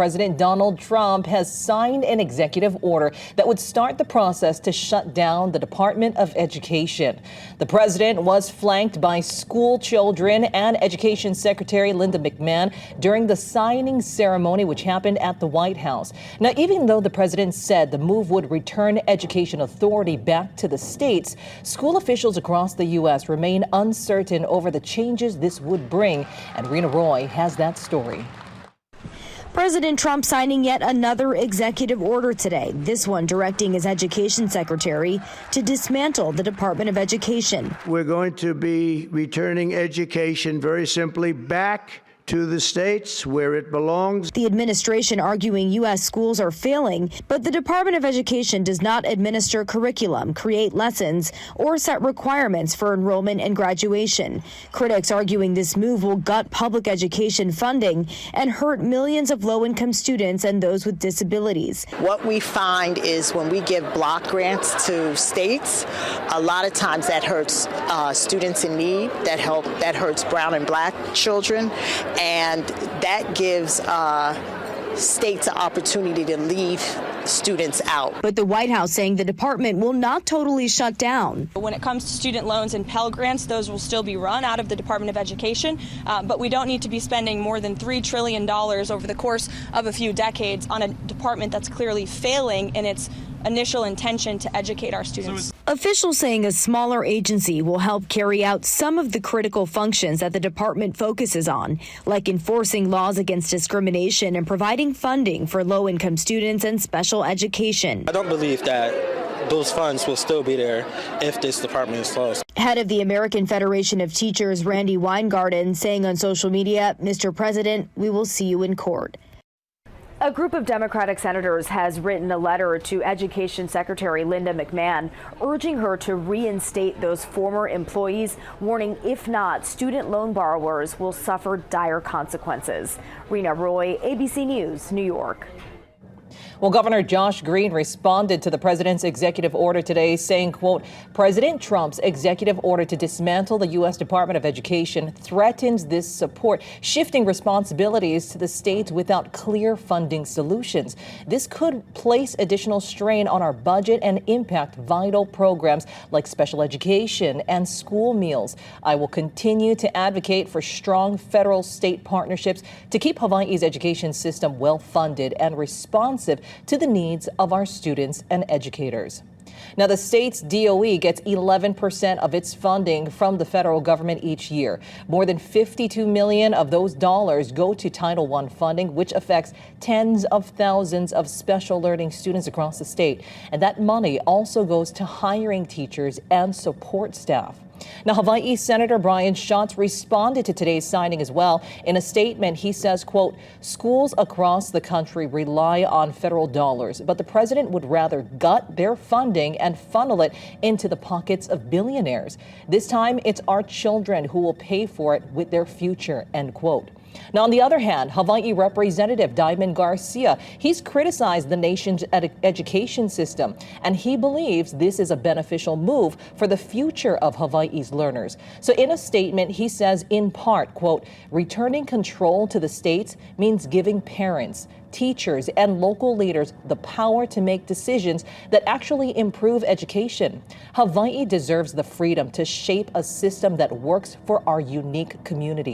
President Donald Trump has signed an executive order that would start the process to shut down the Department of Education. The president was flanked by school children and Education Secretary Linda McMahon during the signing ceremony, which happened at the White House. Now, even though the president said the move would return education authority back to the states, school officials across the U.S. remain uncertain over the changes this would bring. And Rena Roy has that story. President Trump signing yet another executive order today, this one directing his education secretary to dismantle the Department of Education. We're going to be returning education very simply back to the states where it belongs. The administration arguing U.S. schools are failing, but the Department of Education does not administer curriculum, create lessons, or set requirements for enrollment and graduation. Critics arguing this move will gut public education funding and hurt millions of low-income students and those with disabilities. What we find is when we give block grants to states, a lot of times that hurts students in need, that hurts brown and black children, and that gives states an opportunity to leave students out. But the White House saying the department will not totally shut down. When it comes to student loans and Pell Grants, those will still be run out of the Department of Education, but we don't need to be spending more than $3 trillion over the course of a few decades on a department that's clearly failing in its initial intention to educate our students. Officials saying a smaller agency will help carry out some of the critical functions that the department focuses on, like enforcing laws against discrimination and providing funding for low-income students and special education. I don't believe that those funds will still be there if this department is closed. Head of the American Federation of Teachers, Randi Weingarten, saying on social media, "Mr. President, we will see you in court." A group of Democratic senators has written a letter to Education Secretary Linda McMahon, urging her to reinstate those former employees, warning if not, student loan borrowers will suffer dire consequences. Rena Roy, ABC News, New York. Well, Governor Josh Green responded to the president's executive order today, saying, quote, President Trump's executive order to dismantle the U.S. Department of Education threatens this support, shifting responsibilities to the states without clear funding solutions. This could place additional strain on our budget and impact vital programs like special education and school meals. I will continue to advocate for strong federal-state partnerships to keep Hawaii's education system well-funded and responsive to the needs of our students and educators. Now, the state's DOE gets 11% of its funding from the federal government each year. More than $52 million of those dollars go to Title I funding, which affects tens of thousands of special learning students across the state. And that money also goes to hiring teachers and support staff. Now, Hawaii Senator Brian Schatz responded to today's signing as well. In a statement, he says, quote, schools across the country rely on federal dollars, but the president would rather gut their funding and funnel it into the pockets of billionaires. This time, it's our children who will pay for it with their future, end quote. Now, on the other hand, Hawaii Representative Diamond Garcia, he's criticized the nation's education system, and he believes this is a beneficial move for the future of Hawaii's learners. So in a statement, he says, in part, quote, returning control to the states means giving parents, teachers, and local leaders the power to make decisions that actually improve education. Hawaii deserves the freedom to shape a system that works for our unique community.